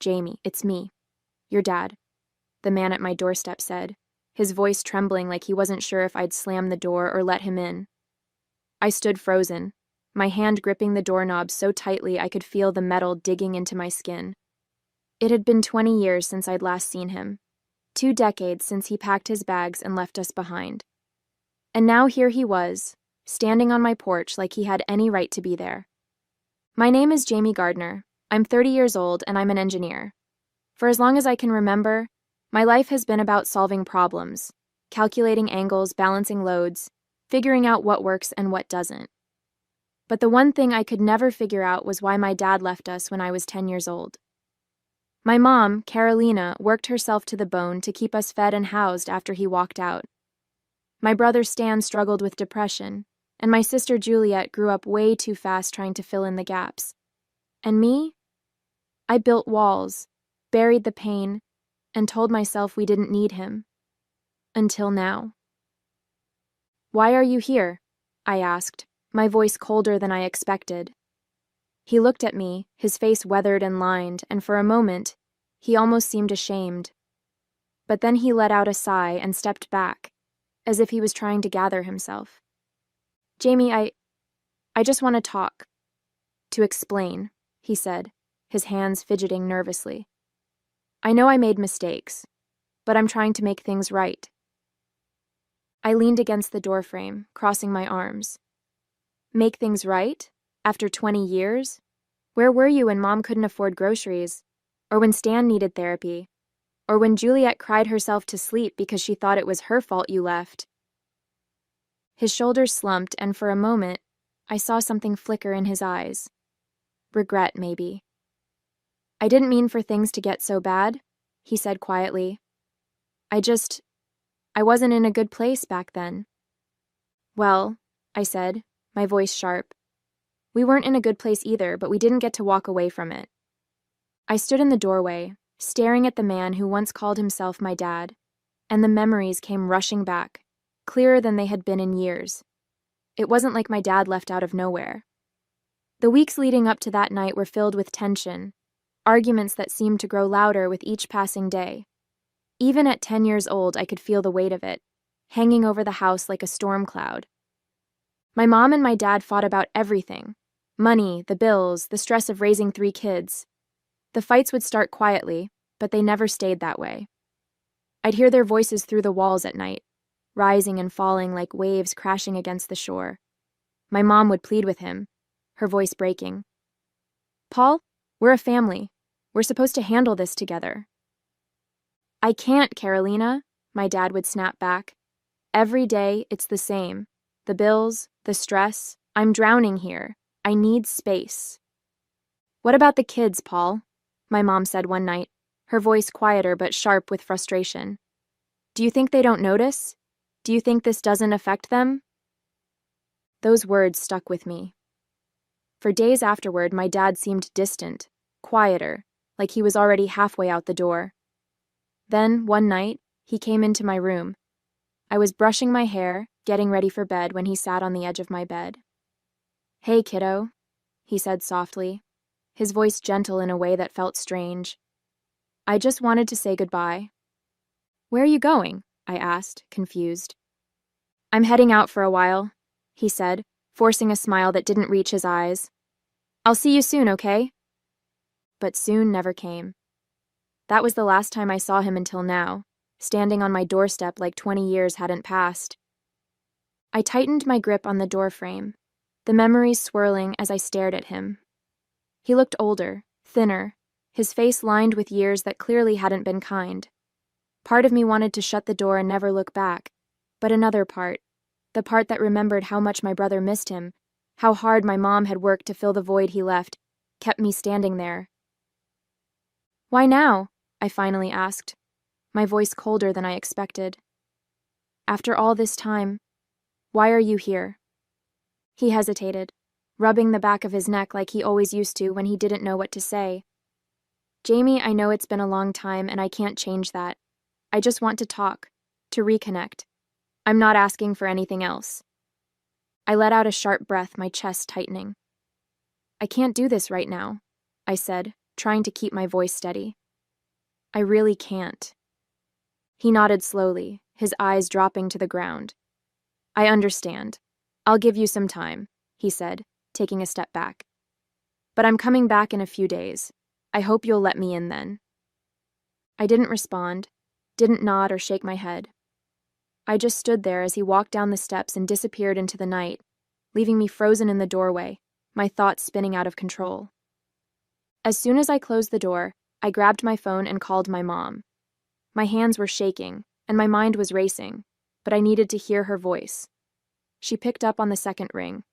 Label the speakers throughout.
Speaker 1: "Jamie, it's me. Your dad," the man at my doorstep said, his voice trembling like he wasn't sure if I'd slam the door or let him in. I stood frozen, my hand gripping the doorknob so tightly I could feel the metal digging into my skin. It had been 20 years since I'd last seen him, 2 decades since he packed his bags and left us behind. And now here he was, standing on my porch like he had any right to be there. "My name is Jamie Gardner. I'm 30 years old and I'm an engineer. For as long as I can remember, my life has been about solving problems, calculating angles, balancing loads, figuring out what works and what doesn't. But the one thing I could never figure out was why my dad left us when I was 10 years old. My mom, Carolina, worked herself to the bone to keep us fed and housed after he walked out. My brother Stan struggled with depression, and my sister Juliet grew up way too fast trying to fill in the gaps. And me? I built walls, buried the pain, and told myself we didn't need him. Until now." "Why are you here?" I asked, my voice colder than I expected. He looked at me, his face weathered and lined, and for a moment, he almost seemed ashamed. But then he let out a sigh and stepped back, as if he was trying to gather himself. "Jamie, I just want to talk. To explain," he said, his hands fidgeting nervously. "I know I made mistakes, but I'm trying to make things right." I leaned against the doorframe, crossing my arms. "Make things right? After 20 years? Where were you when Mom couldn't afford groceries? Or when Stan needed therapy? Or when Juliet cried herself to sleep because she thought it was her fault you left?" His shoulders slumped, and for a moment, I saw something flicker in his eyes. Regret, maybe. "I didn't mean for things to get so bad," he said quietly. I wasn't in a good place back then." "Well," I said, my voice sharp, "we weren't in a good place either, but we didn't get to walk away from it." I stood in the doorway, staring at the man who once called himself my dad, and the memories came rushing back, clearer than they had been in years. It wasn't like my dad left out of nowhere. The weeks leading up to that night were filled with tension, arguments that seemed to grow louder with each passing day. Even at 10 years old, I could feel the weight of it, hanging over the house like a storm cloud. My mom and my dad fought about everything: money, the bills, the stress of raising 3 kids. The fights would start quietly, but they never stayed that way. I'd hear their voices through the walls at night, rising and falling like waves crashing against the shore. My mom would plead with him, her voice breaking. "Paul, we're a family. We're supposed to handle this together." "I can't, Carolina," my dad would snap back. "Every day, it's the same. The bills, the stress. I'm drowning here. I need space." "What about the kids, Paul?" my mom said one night, her voice quieter but sharp with frustration. "Do you think they don't notice? Do you think this doesn't affect them?" Those words stuck with me. For days afterward, my dad seemed distant, quieter, like he was already halfway out the door. Then, one night, he came into my room. I was brushing my hair, getting ready for bed, when he sat on the edge of my bed. "Hey, kiddo," he said softly, his voice gentle in a way that felt strange. "I just wanted to say goodbye." "Where are you going?" I asked, confused. "I'm heading out for a while," he said, forcing a smile that didn't reach his eyes. "I'll see you soon, okay?" But soon never came. That was the last time I saw him until now, standing on my doorstep like 20 years hadn't passed. I tightened my grip on the doorframe, the memories swirling as I stared at him. He looked older, thinner, his face lined with years that clearly hadn't been kind. Part of me wanted to shut the door and never look back, but another part, the part that remembered how much my brother missed him, how hard my mom had worked to fill the void he left, kept me standing there. "Why now?" I finally asked, my voice colder than I expected. "After all this time, why are you here?" He hesitated, rubbing the back of his neck like he always used to when he didn't know what to say. "Jamie, I know it's been a long time and I can't change that. I just want to talk, to reconnect. I'm not asking for anything else." I let out a sharp breath, my chest tightening. "I can't do this right now," I said, trying to keep my voice steady. I really can't. He nodded slowly, his eyes dropping to the ground. I understand. I'll give you some time, he said, taking a step back. But I'm coming back in a few days. I hope you'll let me in then. I didn't respond, didn't nod or shake my head. I just stood there as he walked down the steps and disappeared into the night, leaving me frozen in the doorway, my thoughts spinning out of control. As soon as I closed the door, I grabbed my phone and called my mom. My hands were shaking, and my mind was racing, but I needed to hear her voice. She picked up on the second ring.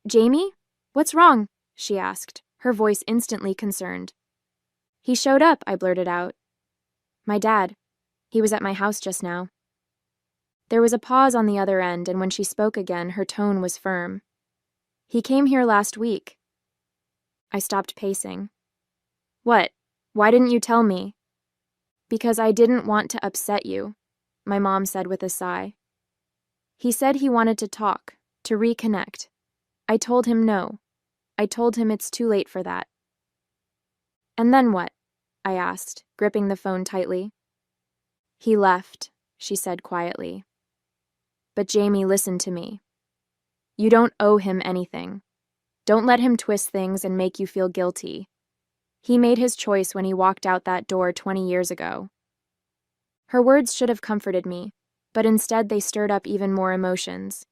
Speaker 1: "Jamie? What's wrong?" she asked, her voice instantly concerned. "He showed up," I blurted out. "My dad. He was at my house just now." There was a pause on the other end, and when she spoke again, her tone was firm. "He came here last week." I stopped pacing. "What? Why didn't you tell me?" "Because I didn't want to upset you," my mom said with a sigh. "He said he wanted to talk, to reconnect. I told him no. I told him it's too late for that." "And then what?" I asked, gripping the phone tightly. "He left," she said quietly. "But Jamie, listen to me. You don't owe him anything. Don't let him twist things and make you feel guilty. He made his choice when he walked out that door 20 years ago." Her words should have comforted me, but instead they stirred up even more emotions.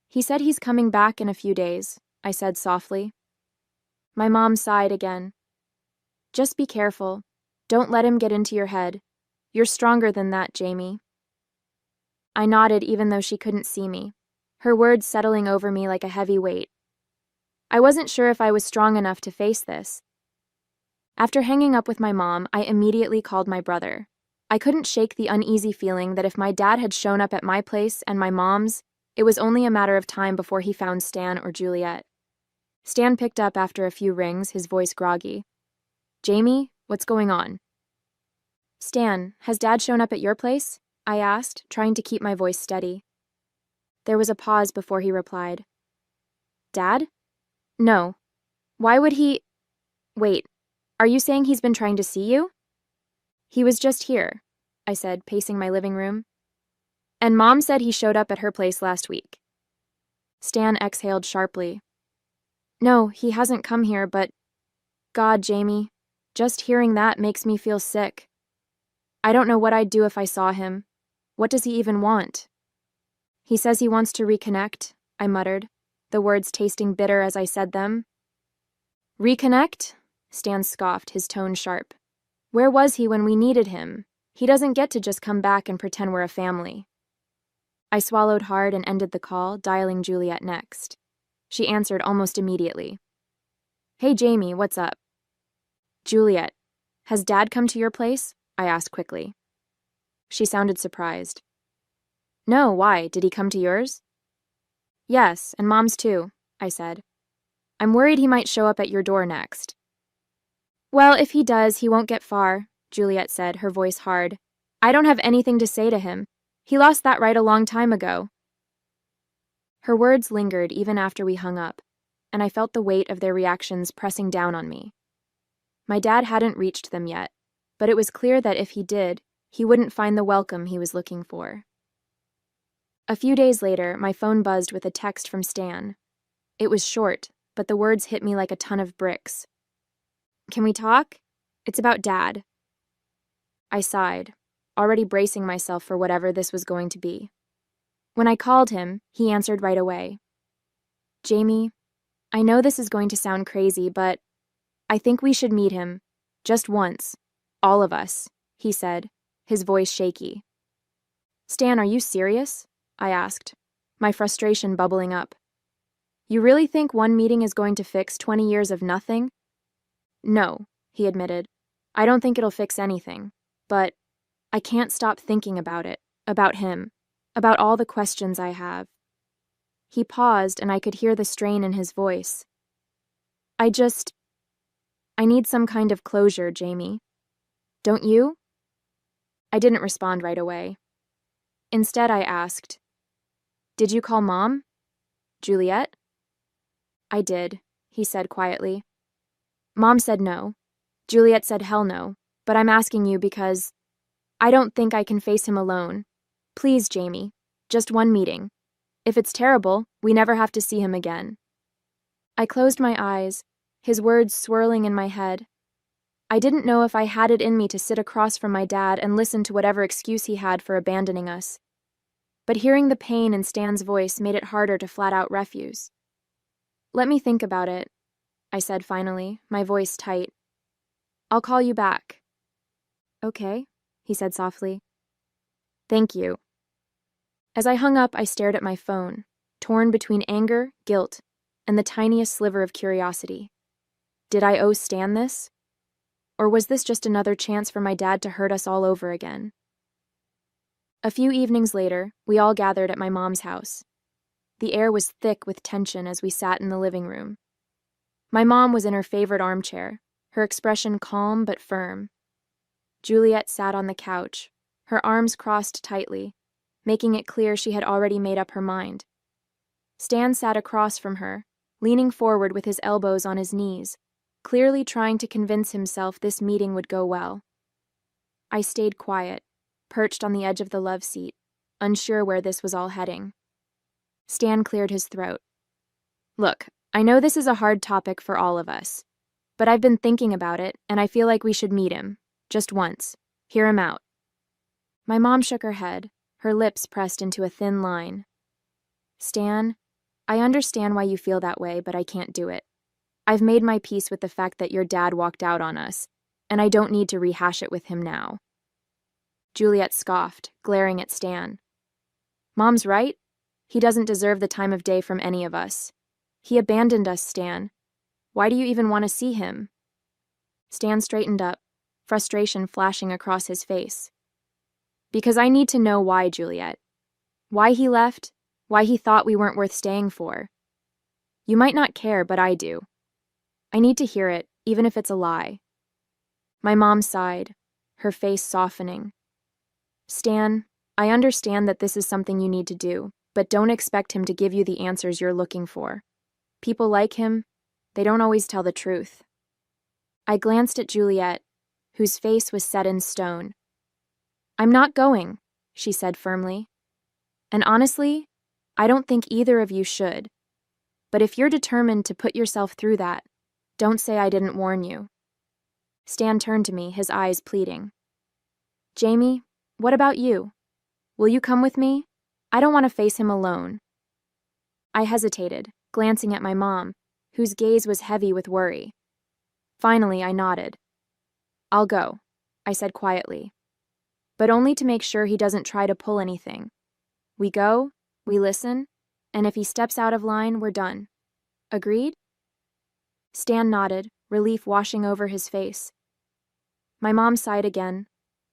Speaker 1: "He said he's coming back in a few days," I said softly. My mom sighed again. "Just be careful. Don't let him get into your head. You're stronger than that, Jamie." I nodded even though she couldn't see me, her words settling over me like a heavy weight. I wasn't sure if I was strong enough to face this. After hanging up with my mom, I immediately called my brother. I couldn't shake the uneasy feeling that if my dad had shown up at my place and my mom's, it was only a matter of time before he found Stan or Juliet. Stan picked up after a few rings, his voice groggy. "Jamie, what's going on?" "Stan, has Dad shown up at your place?" I asked, trying to keep my voice steady. There was a pause before he replied. "Dad? No. Why would he... Wait, are you saying he's been trying to see you?" "He was just here," I said, pacing my living room. "And Mom said he showed up at her place last week." Stan exhaled sharply. "No, he hasn't come here, but... God, Jamie, just hearing that makes me feel sick. I don't know what I'd do if I saw him. What does he even want?" "He says he wants to reconnect," I muttered, the words tasting bitter as I said them. "Reconnect?" Stan scoffed, his tone sharp. "Where was he when we needed him? He doesn't get to just come back and pretend we're a family." I swallowed hard and ended the call, dialing Juliet next. She answered almost immediately. "Hey, Jamie, what's up?" "Juliet, has Dad come to your place?" I asked quickly. She sounded surprised. "No, why? Did he come to yours?" "Yes, and Mom's too," I said. "I'm worried he might show up at your door next." "Well, if he does, he won't get far," Juliet said, her voice hard. "I don't have anything to say to him. He lost that right a long time ago." Her words lingered even after we hung up, and I felt the weight of their reactions pressing down on me. My dad hadn't reached them yet, but it was clear that if he did, he wouldn't find the welcome he was looking for. A few days later, my phone buzzed with a text from Stan. It was short, but the words hit me like a ton of bricks. "Can we talk? It's about Dad." I sighed, already bracing myself for whatever this was going to be. When I called him, he answered right away. "Jamie, I know this is going to sound crazy, but I think we should meet him. Just once. All of us," he said, his voice shaky. "Stan, are you serious?" I asked, my frustration bubbling up. "You really think one meeting is going to fix 20 years of nothing?" "No," he admitted. "I don't think it'll fix anything. But I can't stop thinking about it, about him, about all the questions I have." He paused, and I could hear the strain in his voice. I need some kind of closure, Jamie. Don't you?" I didn't respond right away. Instead, I asked, "Did you call Mom? Juliet?" "I did," he said quietly. Mom said no. Juliet said hell no. But I'm asking you because I don't think I can face him alone. Please, Jamie. Just one meeting. If it's terrible, we never have to see him again. I closed my eyes, his words swirling in my head. I didn't know if I had it in me to sit across from my dad and listen to whatever excuse he had for abandoning us. But hearing the pain in Stan's voice made it harder to flat out refuse. Let me think about it, I said finally, my voice tight. I'll call you back. Okay, he said softly. Thank you. As I hung up, I stared at my phone, torn between anger, guilt, and the tiniest sliver of curiosity. Did I owe Stan this? Or was this just another chance for my dad to hurt us all over again? A few evenings later, we all gathered at my mom's house. The air was thick with tension as we sat in the living room. My mom was in her favorite armchair, her expression calm but firm. Juliet sat on the couch, her arms crossed tightly, making it clear she had already made up her mind. Stan sat across from her, leaning forward with his elbows on his knees, clearly trying to convince himself this meeting would go well. I stayed quiet, perched on the edge of the love seat, unsure where this was all heading. Stan cleared his throat. Look, I know this is a hard topic for all of us, but I've been thinking about it, and I feel like we should meet him, just once, hear him out. My mom shook her head, her lips pressed into a thin line. Stan, I understand why you feel that way, but I can't do it. I've made my peace with the fact that your dad walked out on us, and I don't need to rehash it with him now. Juliet scoffed, glaring at Stan. Mom's right. He doesn't deserve the time of day from any of us. He abandoned us, Stan. Why do you even want to see him? Stan straightened up, frustration flashing across his face. Because I need to know why, Juliet. Why he left, why he thought we weren't worth staying for. You might not care, but I do. I need to hear it, even if it's a lie. My mom sighed, her face softening. Stan, I understand that this is something you need to do, but don't expect him to give you the answers you're looking for. People like him, they don't always tell the truth. I glanced at Juliet, whose face was set in stone. I'm not going, she said firmly. And honestly, I don't think either of you should. But if you're determined to put yourself through that, don't say I didn't warn you. Stan turned to me, his eyes pleading. Jamie, what about you? Will you come with me? I don't want to face him alone. I hesitated, glancing at my mom, whose gaze was heavy with worry. Finally, I nodded. I'll go, I said quietly. But only to make sure he doesn't try to pull anything. We go, we listen, and if he steps out of line, we're done. Agreed? Stan nodded, relief washing over his face. My mom sighed again,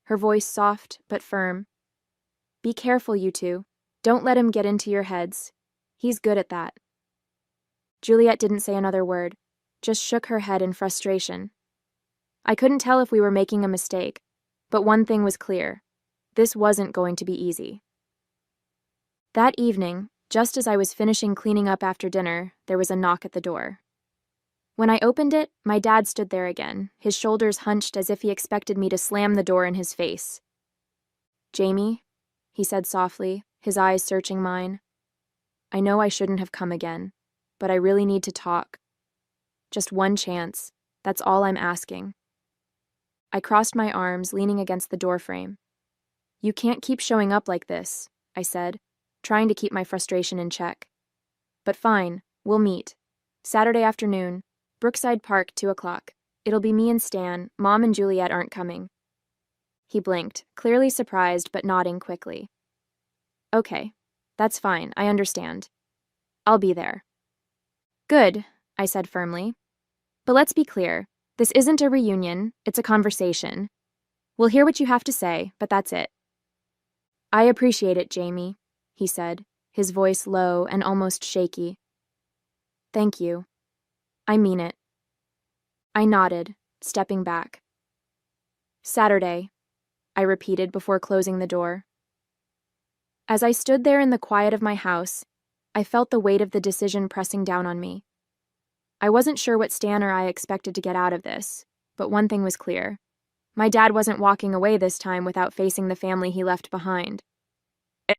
Speaker 1: her voice soft but firm. Be careful, you two. Don't let him get into your heads. He's good at that. Juliet didn't say another word, just shook her head in frustration. I couldn't tell if we were making a mistake, but one thing was clear. This wasn't going to be easy. That evening, just as I was finishing cleaning up after dinner, there was a knock at the door. When I opened it, my dad stood there again, his shoulders hunched as if he expected me to slam the door in his face. Jamie, he said softly, his eyes searching mine. I know I shouldn't have come again, but I really need to talk. Just one chance, that's all I'm asking. I crossed my arms, leaning against the doorframe. You can't keep showing up like this, I said, trying to keep my frustration in check. But fine, we'll meet. Saturday afternoon, Brookside Park, 2:00. It'll be me and Stan, Mom and Juliet aren't coming. He blinked, clearly surprised but nodding quickly. Okay, that's fine, I understand. I'll be there. Good, I said firmly. But let's be clear, this isn't a reunion, it's a conversation. We'll hear what you have to say, but that's it. I appreciate it, Jamie, he said, his voice low and almost shaky. Thank you. I mean it. I nodded, stepping back. Saturday, I repeated before closing the door. As I stood there in the quiet of my house, I felt the weight of the decision pressing down on me. I wasn't sure what Stan or I expected to get out of this, but one thing was clear. My dad wasn't walking away this time without facing the family he left behind.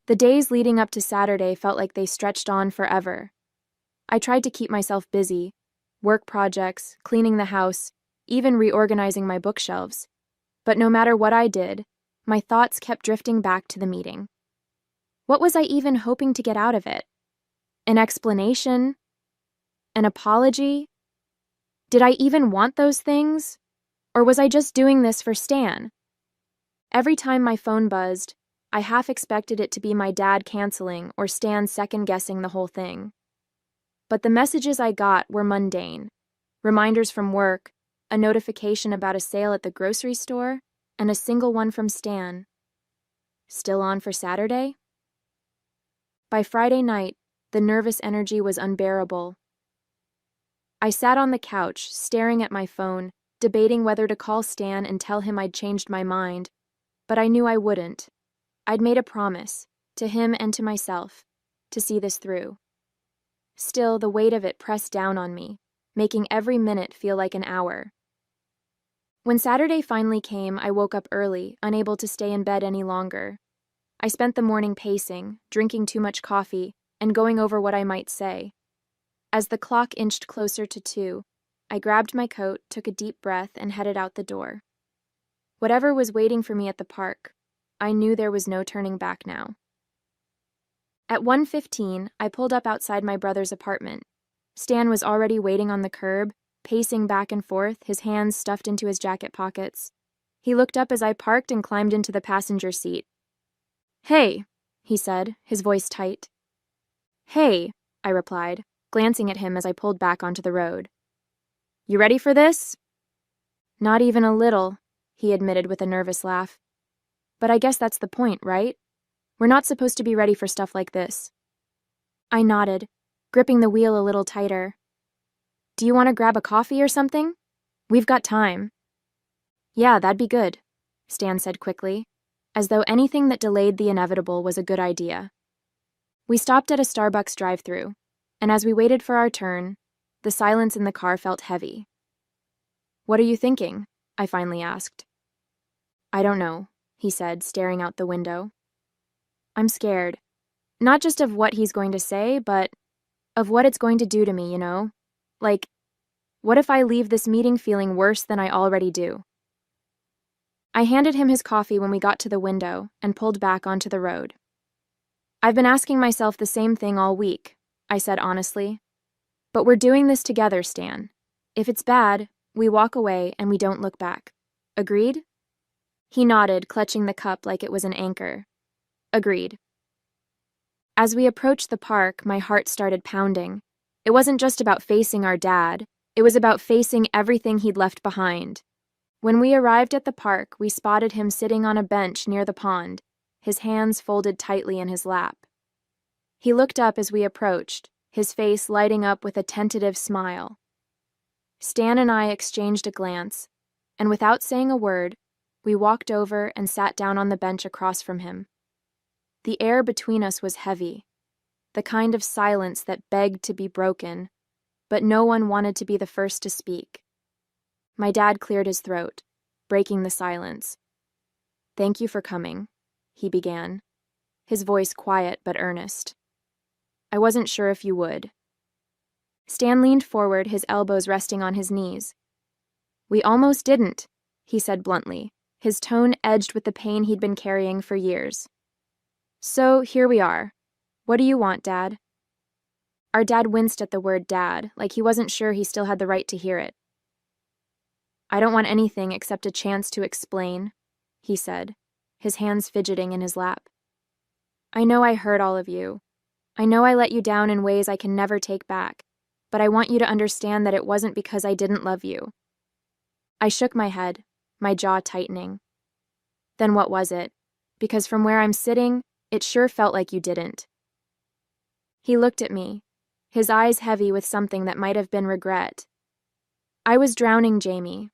Speaker 1: The days leading up to Saturday felt like they stretched on forever. I tried to keep myself busy, work projects, cleaning the house, even reorganizing my bookshelves. But no matter what I did, my thoughts kept drifting back to the meeting. What was I even hoping to get out of it? An explanation? An apology? Did I even want those things? Or was I just doing this for Stan? Every time my phone buzzed, I half expected it to be my dad canceling or Stan second-guessing the whole thing. But the messages I got were mundane. Reminders from work, a notification about a sale at the grocery store, and a single one from Stan. Still on for Saturday? By Friday night, the nervous energy was unbearable. I sat on the couch, staring at my phone, debating whether to call Stan and tell him I'd changed my mind, but I knew I wouldn't. I'd made a promise, to him and to myself, to see this through. Still, the weight of it pressed down on me, making every minute feel like an hour. When Saturday finally came, I woke up early, unable to stay in bed any longer. I spent the morning pacing, drinking too much coffee, and going over what I might say. As the clock inched closer to 2, I grabbed my coat, took a deep breath, and headed out the door. Whatever was waiting for me at the park, I knew there was no turning back now. At 1:15, I pulled up outside my brother's apartment. Stan was already waiting on the curb, pacing back and forth, his hands stuffed into his jacket pockets. He looked up as I parked and climbed into the passenger seat. "Hey," he said, his voice tight. "Hey," I replied, glancing at him as I pulled back onto the road. "You ready for this?" "Not even a little," he admitted with a nervous laugh. "But I guess that's the point, right? We're not supposed to be ready for stuff like this." I nodded, gripping the wheel a little tighter. "Do you want to grab a coffee or something? We've got time." "Yeah, that'd be good," Stan said quickly, as though anything that delayed the inevitable was a good idea. We stopped at a Starbucks drive-thru, and as we waited for our turn, the silence in the car felt heavy. "What are you thinking?" I finally asked. "I don't know," he said, staring out the window. "I'm scared. Not just of what he's going to say, but of what it's going to do to me, you know? Like, what if I leave this meeting feeling worse than I already do?" I handed him his coffee when we got to the window and pulled back onto the road. "I've been asking myself the same thing all week," I said honestly. "But we're doing this together, Stan. If it's bad, we walk away and we don't look back. Agreed?" He nodded, clutching the cup like it was an anchor. "Agreed." As we approached the park, my heart started pounding. It wasn't just about facing our dad. It was about facing everything he'd left behind. When we arrived at the park, we spotted him sitting on a bench near the pond, his hands folded tightly in his lap. He looked up as we approached, his face lighting up with a tentative smile. Stan and I exchanged a glance, and without saying a word, we walked over and sat down on the bench across from him. The air between us was heavy, the kind of silence that begged to be broken, but no one wanted to be the first to speak. My dad cleared his throat, breaking the silence. "Thank you for coming," he began, his voice quiet but earnest. "I wasn't sure if you would." Stan leaned forward, his elbows resting on his knees. "We almost didn't," he said bluntly, his tone edged with the pain he'd been carrying for years. "So, here we are. What do you want, Dad?" Our dad winced at the word dad, like he wasn't sure he still had the right to hear it. "I don't want anything except a chance to explain," he said, his hands fidgeting in his lap. "I know I hurt all of you. I know I let you down in ways I can never take back, but I want you to understand that it wasn't because I didn't love you." I shook my head, my jaw tightening. "Then what was it? Because from where I'm sitting, it sure felt like you didn't." He looked at me, his eyes heavy with something that might have been regret. "I was drowning, Jamie.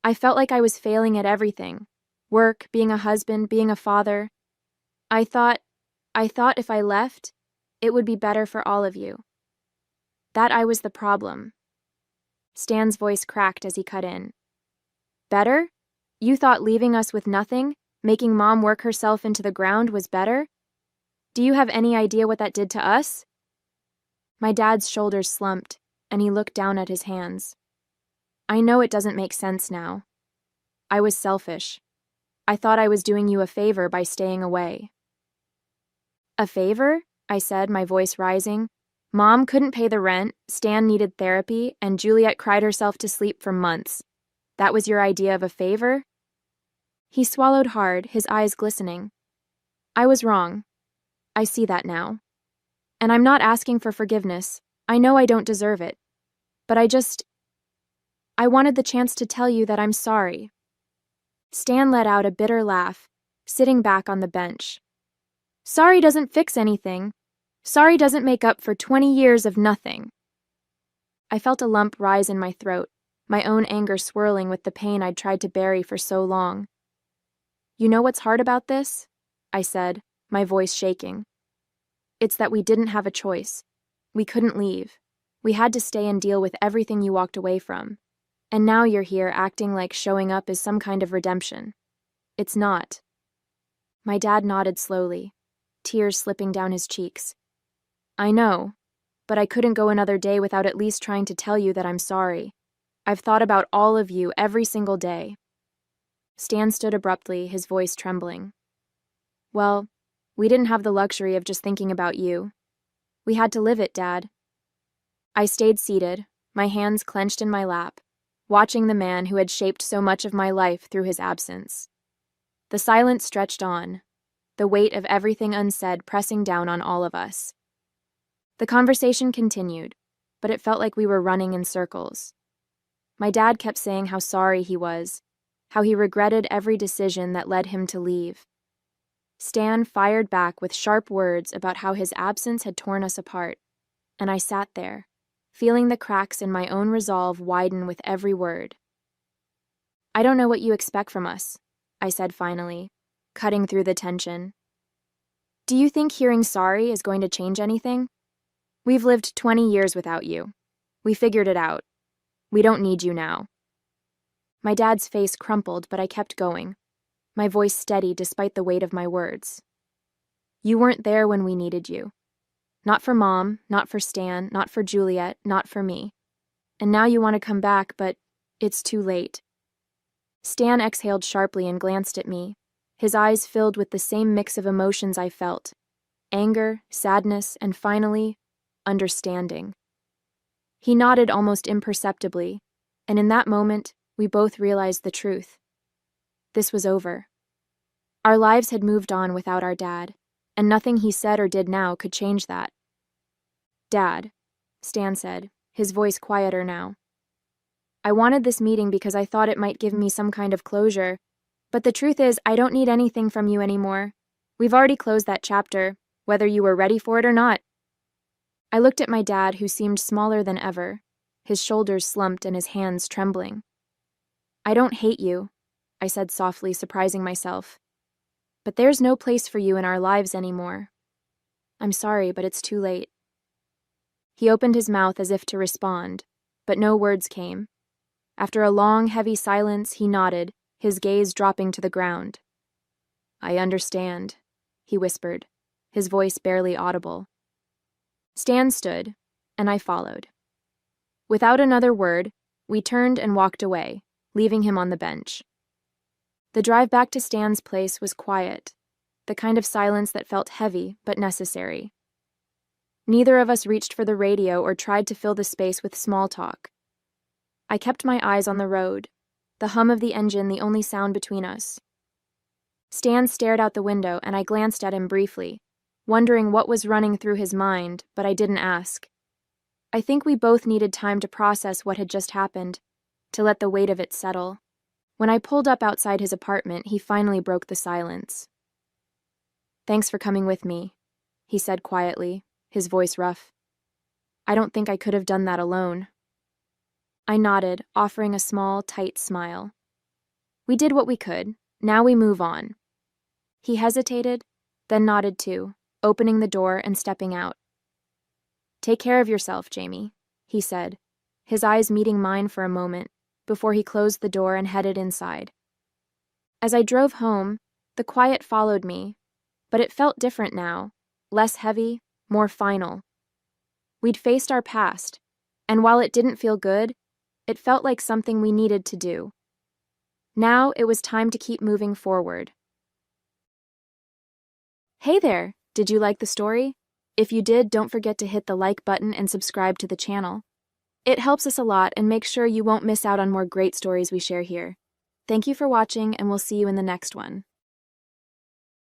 Speaker 1: I felt like I was failing at everything. Work, being a husband, being a father. I thought if I left, it would be better for all of you. That I was the problem. Stan's voice cracked as he cut in. Better? You thought leaving us with nothing, making Mom work herself into the ground was better? Do you have any idea what that did to us? My dad's shoulders slumped, and he looked down at his hands. I know it doesn't make sense now. I was selfish. I thought I was doing you a favor by staying away. A favor? I said, my voice rising. Mom couldn't pay the rent, Stan needed therapy, and Juliet cried herself to sleep for months. That was your idea of a favor? He swallowed hard, his eyes glistening. I was wrong. I see that now. And I'm not asking for forgiveness. I know I don't deserve it. But I wanted the chance to tell you that I'm sorry. Stan let out a bitter laugh, sitting back on the bench. Sorry doesn't fix anything. Sorry doesn't make up for 20 years of nothing. I felt a lump rise in my throat, my own anger swirling with the pain I'd tried to bury for so long. You know what's hard about this? I said, my voice shaking. It's that we didn't have a choice. We couldn't leave. We had to stay and deal with everything you walked away from. And now you're here acting like showing up is some kind of redemption. It's not. My dad nodded slowly, tears slipping down his cheeks. I know, but I couldn't go another day without at least trying to tell you that I'm sorry. I've thought about all of you every single day. Stan stood abruptly, his voice trembling. Well, we didn't have the luxury of just thinking about you. We had to live it, Dad. I stayed seated, my hands clenched in my lap, watching the man who had shaped so much of my life through his absence. The silence stretched on, the weight of everything unsaid pressing down on all of us. The conversation continued, but it felt like we were running in circles. My dad kept saying how sorry he was, how he regretted every decision that led him to leave. Stan fired back with sharp words about how his absence had torn us apart, and I sat there, feeling the cracks in my own resolve widen with every word. I don't know what you expect from us, I said finally, cutting through the tension. Do you think hearing sorry is going to change anything? We've lived 20 years without you. We figured it out. We don't need you now. My dad's face crumpled, but I kept going, my voice steady despite the weight of my words. You weren't there when we needed you. Not for Mom, not for Stan, not for Juliet, not for me. And now you want to come back, but it's too late. Stan exhaled sharply and glanced at me, his eyes filled with the same mix of emotions I felt: anger, sadness, and finally, understanding. He nodded almost imperceptibly, and in that moment, we both realized the truth. This was over. Our lives had moved on without our dad, and nothing he said or did now could change that. Dad, Stan said, his voice quieter now. I wanted this meeting because I thought it might give me some kind of closure, but the truth is I don't need anything from you anymore. We've already closed that chapter, whether you were ready for it or not. I looked at my dad, who seemed smaller than ever, his shoulders slumped and his hands trembling. I don't hate you, I said softly, surprising myself. But there's no place for you in our lives anymore. I'm sorry, but it's too late. He opened his mouth as if to respond, but no words came. After a long, heavy silence, he nodded, his gaze dropping to the ground. I understand, he whispered, his voice barely audible. Stan stood, and I followed. Without another word, we turned and walked away, leaving him on the bench. The drive back to Stan's place was quiet, the kind of silence that felt heavy but necessary. Neither of us reached for the radio or tried to fill the space with small talk. I kept my eyes on the road, the hum of the engine the only sound between us. Stan stared out the window, and I glanced at him briefly, wondering what was running through his mind, but I didn't ask. I think we both needed time to process what had just happened, to let the weight of it settle. When I pulled up outside his apartment, he finally broke the silence. Thanks for coming with me, he said quietly, his voice rough. I don't think I could have done that alone. I nodded, offering a small, tight smile. We did what we could. Now we move on. He hesitated, then nodded too, opening the door and stepping out. Take care of yourself, Jamie, he said, his eyes meeting mine for a moment, before he closed the door and headed inside. As I drove home, the quiet followed me, but it felt different now, less heavy, more final. We'd faced our past, and while it didn't feel good, it felt like something we needed to do. Now it was time to keep moving forward. Hey there! Did you like the story? If you did, don't forget to hit the like button and subscribe to the channel. It helps us a lot and makes sure you won't miss out on more great stories we share here. Thank you for watching, and we'll see you in the next one.